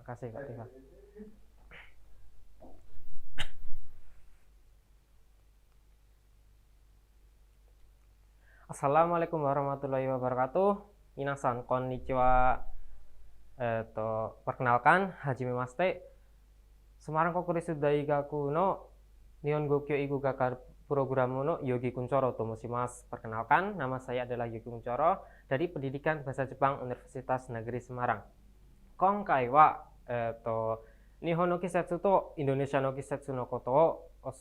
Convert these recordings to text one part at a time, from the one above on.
Makasih Kak Tifa. Assalamualaikum warahmatullahi wabarakatuh. Minasan konnichiwa. Perkenalkan, Hajime Maste. Semarang Kokurisu Daigaku no Nihongo Kyo Igu Gakar Programu no Yogi Kunchoro Tomoshimasu. Perkenalkan, nama saya adalah Yogi Kunchoro dari Pendidikan Bahasa Jepang Universitas Negeri Semarang. Konkai wa Nihon no Kisetsu to Indonesia no Kisetsu no koto o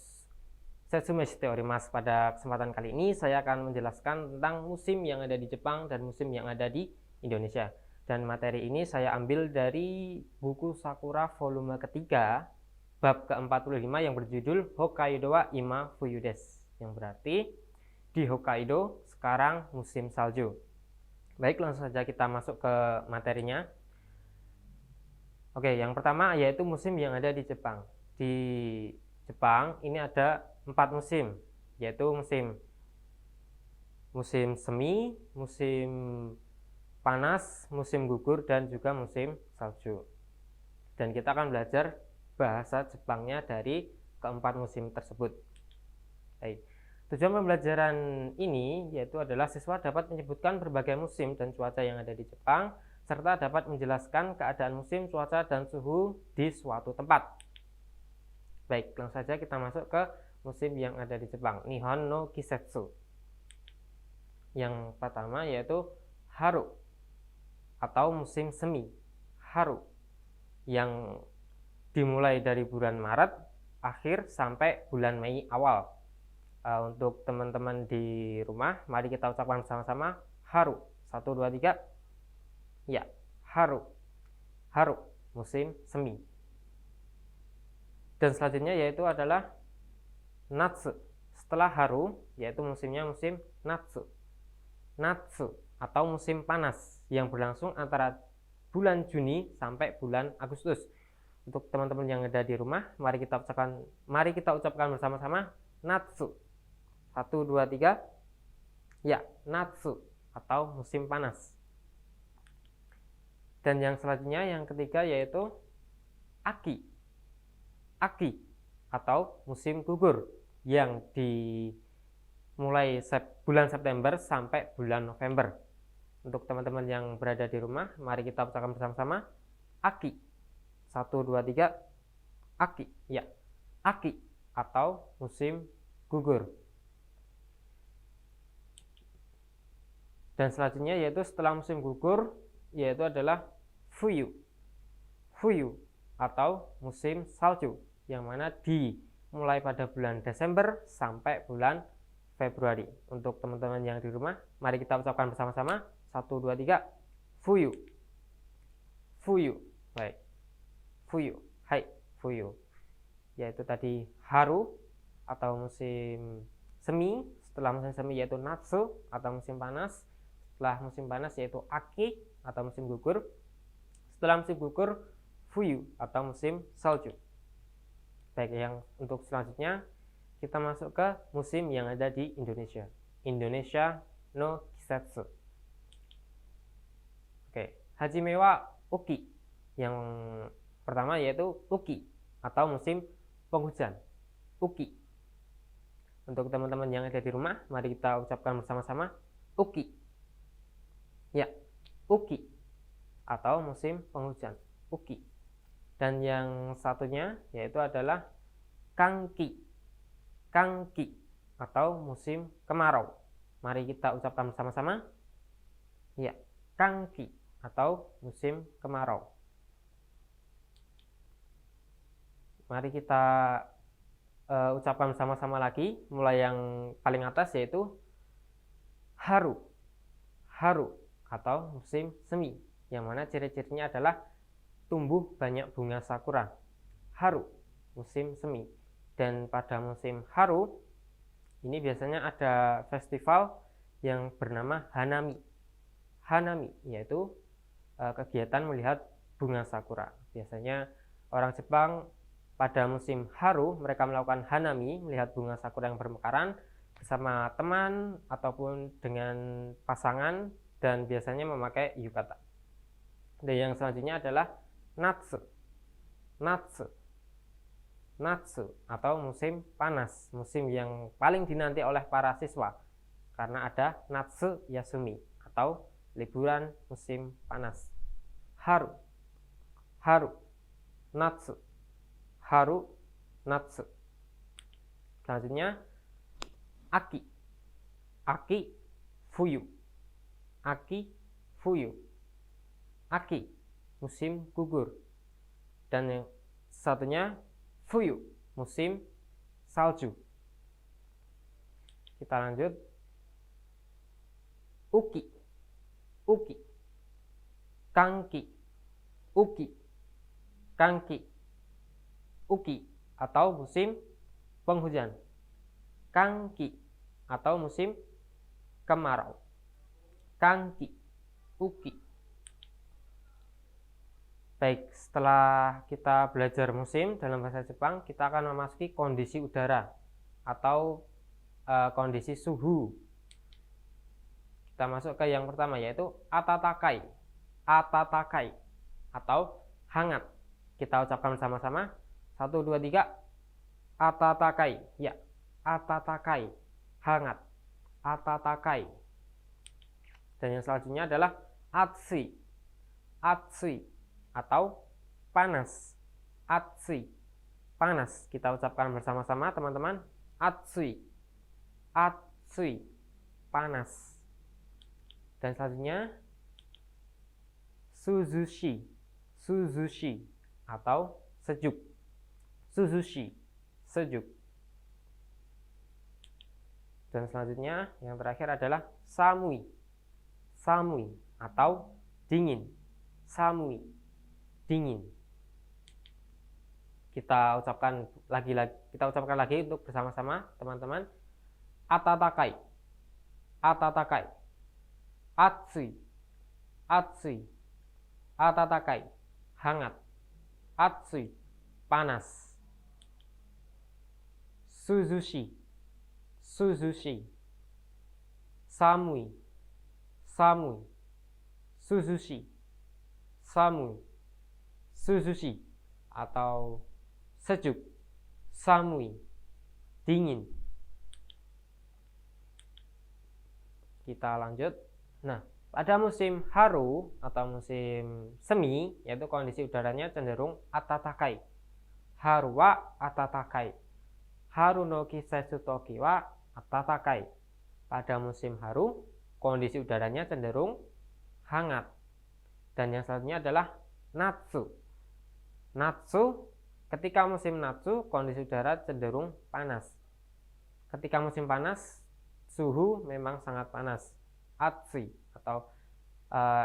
setsume shite orimasu. Pada kesempatan kali ini saya akan menjelaskan tentang musim yang ada di Jepang dan musim yang ada di Indonesia. Dan materi ini saya ambil dari buku Sakura volume ketiga bab ke-45 yang berjudul Hokkaido wa Ima Fuyu desu, yang berarti di Hokkaido sekarang musim salju. Baik, langsung saja kita masuk ke materinya. Oke, yang pertama yaitu musim yang ada di Jepang. Di Jepang ini ada 4 musim, yaitu musim semi, musim panas, musim gugur, dan juga musim salju. Dan kita akan belajar bahasa Jepangnya dari keempat musim tersebut. Baik. Tujuan pembelajaran ini yaitu adalah siswa dapat menyebutkan berbagai musim dan cuaca yang ada di Jepang, serta dapat menjelaskan keadaan musim, cuaca, dan suhu di suatu tempat. Baik, langsung saja kita masuk ke musim yang ada di Jepang. Nihon no Kisetsu. Yang pertama yaitu Haru atau musim semi. Haru yang dimulai dari bulan Maret akhir sampai bulan Mei awal. Untuk teman-teman di rumah, mari kita ucapkan bersama-sama Haru. 1, 2, 3. Ya, Haru. Haru, musim semi. Dan selanjutnya yaitu adalah Natsu. Setelah Haru, yaitu musimnya musim Natsu. Natsu atau musim panas yang berlangsung antara bulan Juni sampai bulan Agustus. Untuk teman-teman yang ada di rumah, mari kita ucapkan bersama-sama Natsu. 1, 2, 3. Ya, Natsu atau musim panas. Dan yang selanjutnya yang ketiga yaitu Aki. Aki atau musim gugur yang dimulai bulan September sampai bulan November. Untuk teman-teman yang berada di rumah, mari kita ucapkan bersama-sama Aki. 1, 2, 3. Aki. Ya, Aki atau musim gugur. Dan selanjutnya yaitu setelah musim gugur yaitu adalah Fuyu. Fuyu atau musim salju, yang mana dimulai pada bulan Desember sampai bulan Februari. Untuk teman-teman yang di rumah, mari kita ucapkan bersama-sama 1, 2, 3. Fuyu. Fuyu. Baik. Fuyu. Hai, Fuyu. Yaitu tadi Haru atau musim semi. Setelah musim semi yaitu Natsu atau musim panas. Setelah musim panas yaitu Aki atau musim gugur. Setelah musim gugur, Fuyu atau musim salju. Baik, yang untuk selanjutnya kita masuk ke musim yang ada di Indonesia. Indonesia no Kisetsu. Oke, Hajime wa Uki. Yang pertama yaitu Uki atau musim penghujan. Uki. Untuk teman-teman yang ada di rumah, mari kita ucapkan bersama-sama Uki. Ya, Uki atau musim penghujan. Uki. Dan yang satunya yaitu adalah Kangki. Kangki atau musim kemarau. Mari kita ucapkan bersama-sama. Ya, Kangki atau musim kemarau. Mari kita ucapkan bersama-sama lagi, mulai yang paling atas yaitu Haru. Haru atau musim semi, yang mana ciri-cirinya adalah tumbuh banyak bunga sakura. Haru, musim semi. Dan pada musim Haru ini biasanya ada festival yang bernama Hanami. Hanami yaitu kegiatan melihat bunga sakura. Biasanya orang Jepang pada musim Haru mereka melakukan Hanami, melihat bunga sakura yang bermekaran bersama teman ataupun dengan pasangan, dan biasanya memakai yukata. Dan yang selanjutnya adalah Natsu. natsu. Natsu atau musim panas, musim yang paling dinanti oleh para siswa karena ada natsu yasumi atau liburan musim panas. Haru, haru, natsu, haru, natsu. Selanjutnya aki, aki, fuyu, aki, fuyu, aki, musim gugur. Dan yang satunya fuyu, musim salju. Kita lanjut. Uki, uki, kanki, uki, kanki, uki atau musim penghujan. Kanki atau musim kemarau. Kanki, uki. Baik, setelah kita belajar musim dalam bahasa Jepang, kita akan memasuki kondisi udara atau kondisi suhu. Kita masuk ke yang pertama, yaitu atatakai. Atatakai atau hangat. Kita ucapkan bersama-sama. 1, 2, 3. Atatakai. Ya, atatakai. Hangat. Atatakai. Dan yang selanjutnya adalah atsui. Atsui atau panas. Atsui, panas. Kita ucapkan bersama-sama teman-teman. Atsui, atsui, panas. Dan selanjutnya suzushi, suzushi atau sejuk. Suzushi, sejuk. Dan selanjutnya yang terakhir adalah samui, samui atau dingin. Samui, dingin. Kita ucapkan lagi untuk bersama-sama teman-teman. Atatakai, atatakai, atsui, atsui, atatakai, hangat, atsui, panas. Suzushi, suzushi, samui, samui, suzushi, samui, suzushi atau sejuk, samui, dingin. Kita lanjut. Nah, pada musim haru atau musim semi, yaitu kondisi udaranya cenderung atatakai. Haru wa atatakai. Haru no kisetsu toki wa atatakai. Pada musim haru, kondisi udaranya cenderung hangat. Dan yang selanjutnya adalah natsu. Natsu, ketika musim natsu, kondisi udara cenderung panas. Ketika musim panas, suhu memang sangat panas. Atsui atau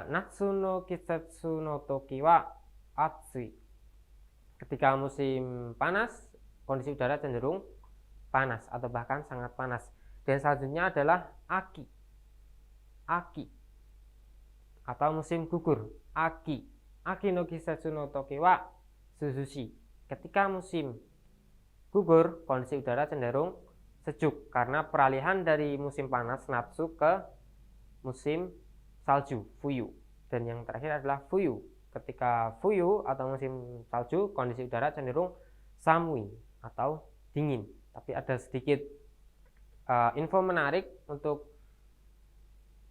natsu no kisetsu no toki wa atsui. Ketika musim panas, kondisi udara cenderung panas atau bahkan sangat panas. Dan selanjutnya adalah aki. Aki atau musim gugur. Aki. Aki no kisetsu no toki wa suzushi. Ketika musim gugur, kondisi udara cenderung sejuk karena peralihan dari musim panas natsu ke musim salju, fuyu. Dan yang terakhir adalah fuyu. Ketika fuyu atau musim salju, kondisi udara cenderung samui atau dingin. Tapi ada sedikit info menarik untuk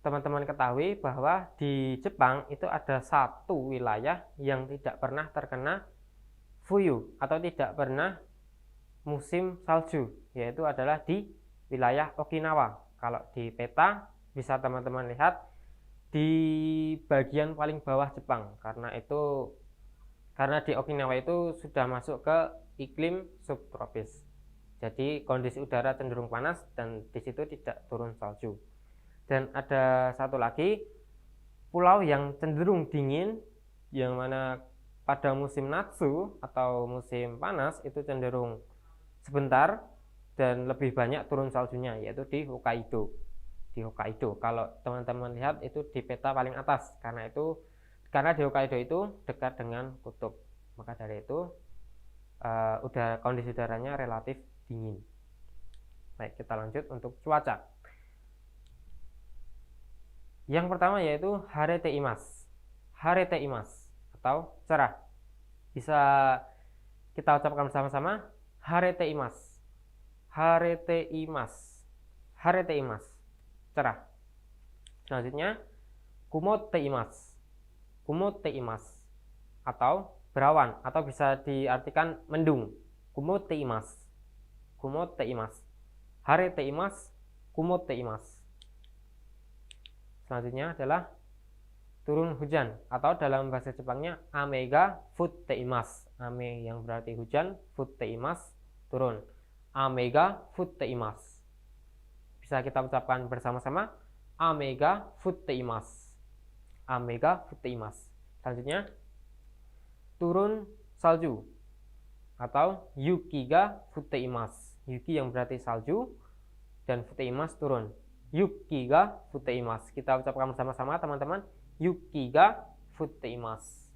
teman-teman ketahui bahwa di Jepang itu ada satu wilayah yang tidak pernah terkena fuyu atau tidak pernah musim salju, yaitu adalah di wilayah Okinawa. Kalau di peta bisa teman-teman lihat di bagian paling bawah Jepang, karena di Okinawa itu sudah masuk ke iklim subtropis. Jadi kondisi udara cenderung panas dan di situ tidak turun salju. Dan ada satu lagi pulau yang cenderung dingin, yang mana pada musim natsu atau musim panas itu cenderung sebentar dan lebih banyak turun saljunya, yaitu di Hokkaido. Di Hokkaido, kalau teman-teman lihat itu di peta paling atas, karena di Hokkaido itu dekat dengan kutub, maka dari itu kondisi udaranya relatif dingin. Baik, kita lanjut untuk cuaca. Yang pertama yaitu harete imasu. Harete imasu atau cerah. Bisa kita ucapkan bersama-sama harete imasu. Harete imasu. Harete imasu. Cerah. Selanjutnya kumotte imasu. Kumotte imasu. Atau berawan, atau bisa diartikan mendung. Kumotte imasu. Kumotte imasu. Harete imasu. Kumotte imasu. Selanjutnya adalah turun hujan, atau dalam bahasa Jepangnya ame ga futte imasu. Ame yang berarti hujan, futte imasu turun. Ame ga futte imasu. Bisa kita ucapkan bersama-sama ame ga futte imasu. Ame ga futte imasu. Selanjutnya turun salju, atau yuki ga futte imasu. Yuki yang berarti salju dan futte imasu turun. Yuki ga futte imasu. Kita ucapkan bersama-sama teman-teman. Yuki ga futte imasu.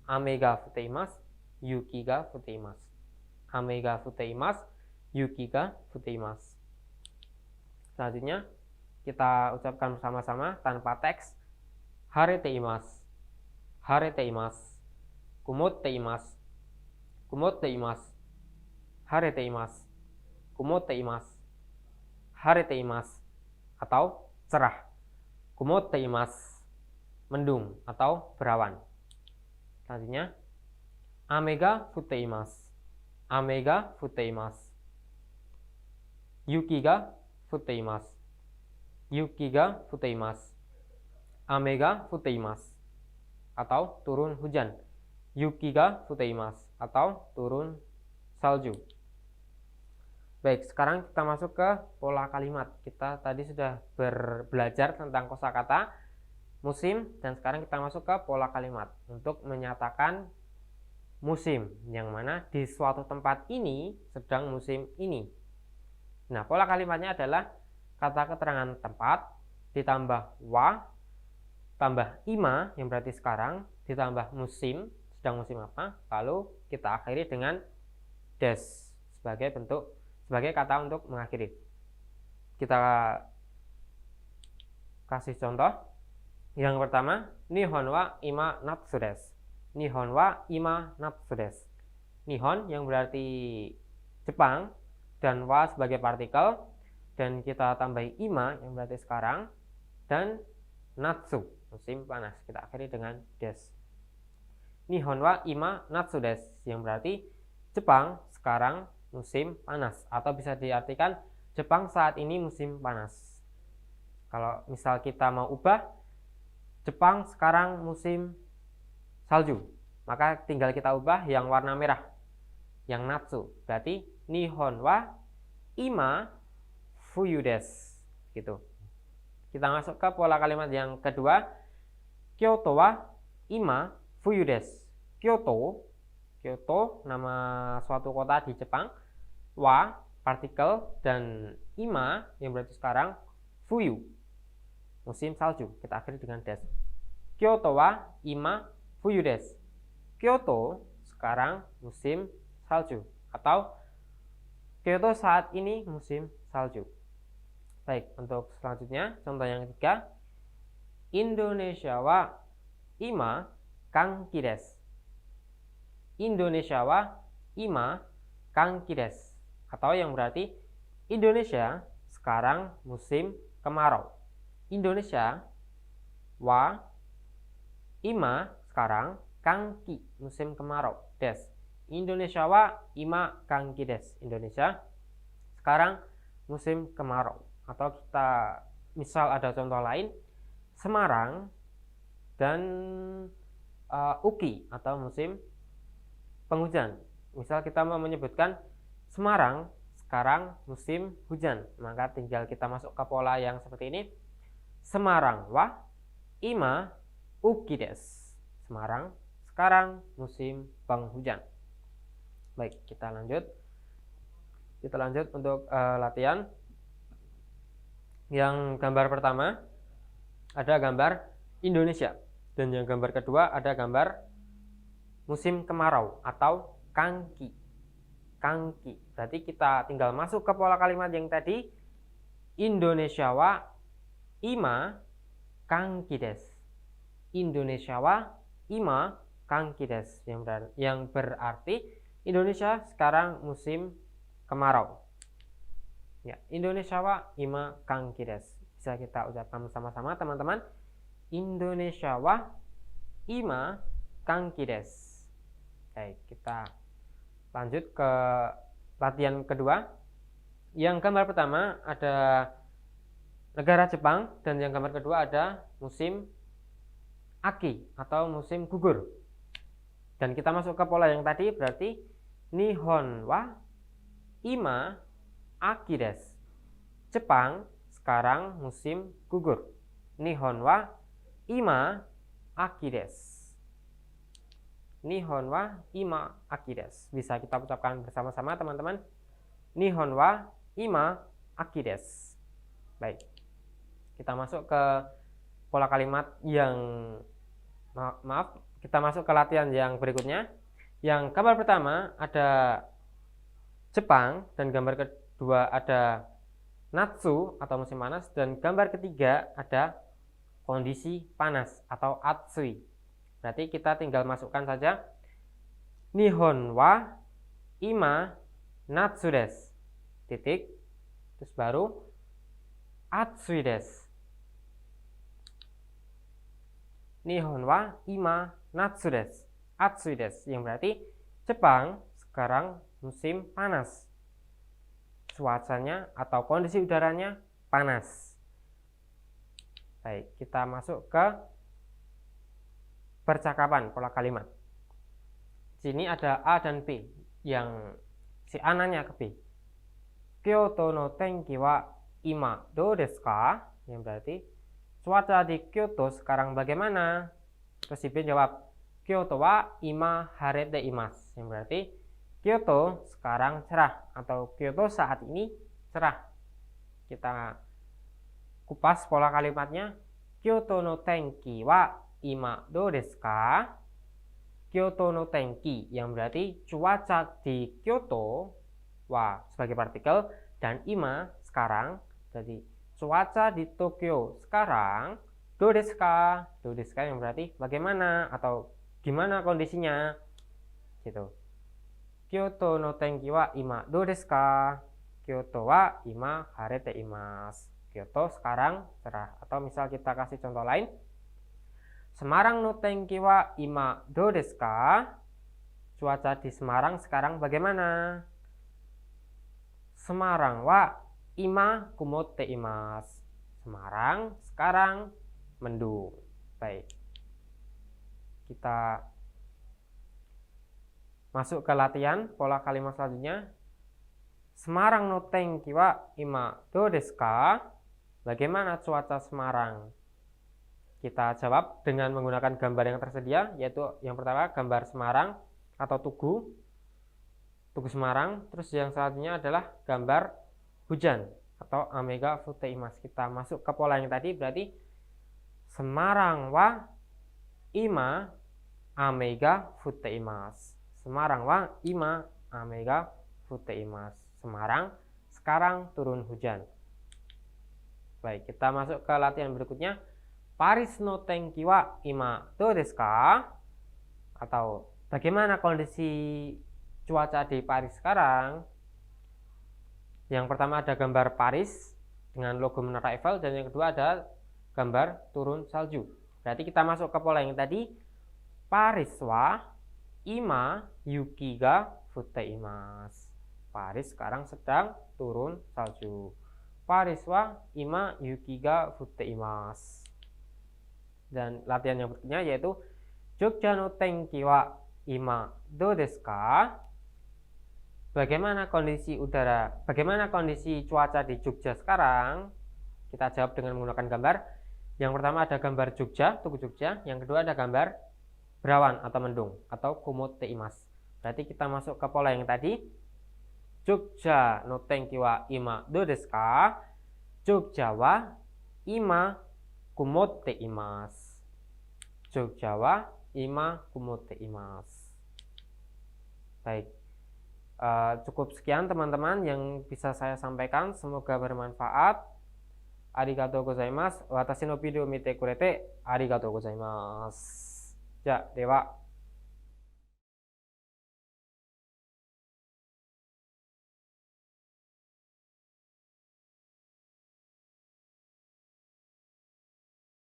Ame ga futte imasu. Yuki ga futte imasu. Ame ga futte imasu. Yuki ga futte imasu. Selanjutnya kita ucapkan bersama-sama tanpa teks. Harete imasu. Harete imasu. Kumotte imasu. Kumotte imasu. Harete imasu. Kumotte imasu. Harete imasu. Atau cerah. Kumotte imasu. Mendung atau berawan. Selanjutnya ame ga futte imasu. Ame ga futte imasu. Yuki ga futte imasu. Yuki ga futte imasu. Ame ga futte imasu. Atau turun hujan. Yuki ga futte imasu. Atau turun salju. Baik, sekarang kita masuk ke pola kalimat. Kita tadi sudah belajar tentang kosakata musim, dan sekarang kita masuk ke pola kalimat untuk menyatakan musim, yang mana di suatu tempat ini sedang musim ini. Nah, pola kalimatnya adalah kata keterangan tempat ditambah wa tambah ima yang berarti sekarang, ditambah musim, sedang musim apa, lalu kita akhiri dengan des sebagai kata untuk mengakhiri. Kita kasih contoh. Yang pertama, nihon wa ima natsu desu. Nihon wa ima natsu desu. Nihon yang berarti Jepang dan wa sebagai partikel, dan kita tambahi ima yang berarti sekarang, dan natsu musim panas. Kita akhiri dengan des. Nihon wa ima natsu desu yang berarti Jepang sekarang musim panas, atau bisa diartikan Jepang saat ini musim panas. Kalau misal kita mau ubah, Jepang sekarang musim salju, maka tinggal kita ubah yang warna merah, yang natsu. Berarti nihon wa ima fuyu desu, gitu. Kita masuk ke pola kalimat yang kedua. Kyoto wa ima fuyu desu. Kyoto nama suatu kota di Jepang. Wa partikel, dan ima yang berarti sekarang fuyu musim salju. Kita akhiri dengan des. Kyoto wa ima fuyu desu. Kyoto sekarang musim salju, atau Kyoto saat ini musim salju. Baik, untuk selanjutnya contoh yang ketiga. Indonesia wa ima kanki desu. Indonesia wa ima kanki desu. Atau yang berarti Indonesia sekarang musim kemarau. Indonesia wa ima sekarang kanki musim kemarau des. Indonesia wa ima kanki des. Indonesia sekarang musim kemarau. Atau kita misal ada contoh lain, Semarang dan uki atau musim penghujan. Misal kita mau menyebutkan Semarang sekarang musim hujan, maka tinggal kita masuk ke pola yang seperti ini. Semarang wa ima uki desu. Semarang sekarang musim penghujan. Baik, kita lanjut. Kita lanjut untuk latihan. Yang gambar pertama ada gambar Indonesia, dan yang gambar kedua ada gambar musim kemarau atau kanki. Kanki. Berarti kita tinggal masuk ke pola kalimat yang tadi. Indonesia wa ima kanki desu. Indonesia wa ima kanki desu, yang berarti Indonesia sekarang musim kemarau. Ya, Indonesia wa ima kangki desu. Bisa kita ucapkan bersama-sama teman-teman. Indonesia wa ima kangki desu. Baik, kita lanjut ke latihan kedua. Yang gambar pertama ada negara Jepang dan yang gambar kedua ada musim Aki atau musim gugur. Dan kita masuk ke pola yang tadi, berarti Nihon wa ima Aki desu. Jepang sekarang musim gugur. Nihon wa ima Aki desu. Nihon wa ima Aki desu. Bisa kita ucapkan bersama-sama teman-teman. Nihon wa ima Aki desu. Baik. Kita masuk ke pola kalimat yang kita masuk ke latihan yang berikutnya. Yang gambar pertama ada Jepang dan gambar kedua ada Natsu atau musim panas, dan gambar ketiga ada kondisi panas atau Atsui. Berarti kita tinggal masukkan saja Nihon wa ima Natsu desu. Titik. Terus baru Atsui desu. Nihon wa ima Natsu desu. Atsui desu, yang berarti Jepang sekarang musim panas. Cuacanya atau kondisi udaranya panas. Baik, kita masuk ke percakapan pola kalimat. Di sini ada A dan B, yang si A nanya ke B. Kyoto no tenki wa ima do desu ka? Yang berarti cuaca di Kyoto sekarang bagaimana? Terus si B jawab, Kyoto wa ima harete imasu. Yang berarti Kyoto sekarang cerah atau Kyoto saat ini cerah. Kita kupas pola kalimatnya. Kyoto no tenki wa ima do desu ka? Kyoto no tenki, yang berarti cuaca di Kyoto wa sebagai partikel dan ima sekarang. Jadi cuaca di Tokyo sekarang do desu ka? Do desu ka yang berarti bagaimana atau gimana kondisinya gitu. Kyoto no tenki wa ima do desu ka? Kyoto wa ima harete imasu. Kyoto sekarang cerah. Atau misal kita kasih contoh lain. Semarang no tenki wa ima do desu ka? Cuaca di Semarang sekarang bagaimana? Semarang wa ima kumotte imasu. Semarang sekarang mendung. Baik. Kita masuk ke latihan pola kalimat selanjutnya. Semarang no tenki wa ima do desu ka? Bagaimana cuaca Semarang? Kita jawab dengan menggunakan gambar yang tersedia, yaitu yang pertama gambar Semarang atau tugu Semarang. Terus yang selanjutnya adalah gambar hujan atau amega fute imasu. Kita masuk ke pola yang tadi, berarti Semarang wa ima amega fute imasu. Semarang wa ima amega fute imasu. Semarang sekarang turun hujan. Baik, kita masuk ke latihan berikutnya. Paris no tenki wa ima do desu ka? Atau bagaimana kondisi cuaca di Paris sekarang? Yang pertama ada gambar Paris dengan logo Menara Eiffel, dan yang kedua ada gambar turun salju. Berarti kita masuk ke pola yang tadi. Paris wa ima yuki ga fute imasu. Paris sekarang sedang turun salju. Paris wa ima yuki ga fute imasu. Dan latihan yang berikutnya yaitu Jogja no tenki wa ima do desu ka? Bagaimana kondisi cuaca di Jogja sekarang? Kita jawab dengan menggunakan gambar. Yang pertama ada gambar Jogja, tugu Jogja. Yang kedua ada gambar berawan atau mendung atau kumotte imasu. Berarti kita masuk ke pola yang tadi. Jogja no tenki wa ima do desu ka? Jogja wa ima kumotte imasu. Jogja wa ima kumotte imasu. Baik. Cukup sekian teman-teman yang bisa saya sampaikan. Semoga bermanfaat. Arigatou gozaimasu. Watashi no video mite kurete arigatou gozaimasu. Ja, dewa.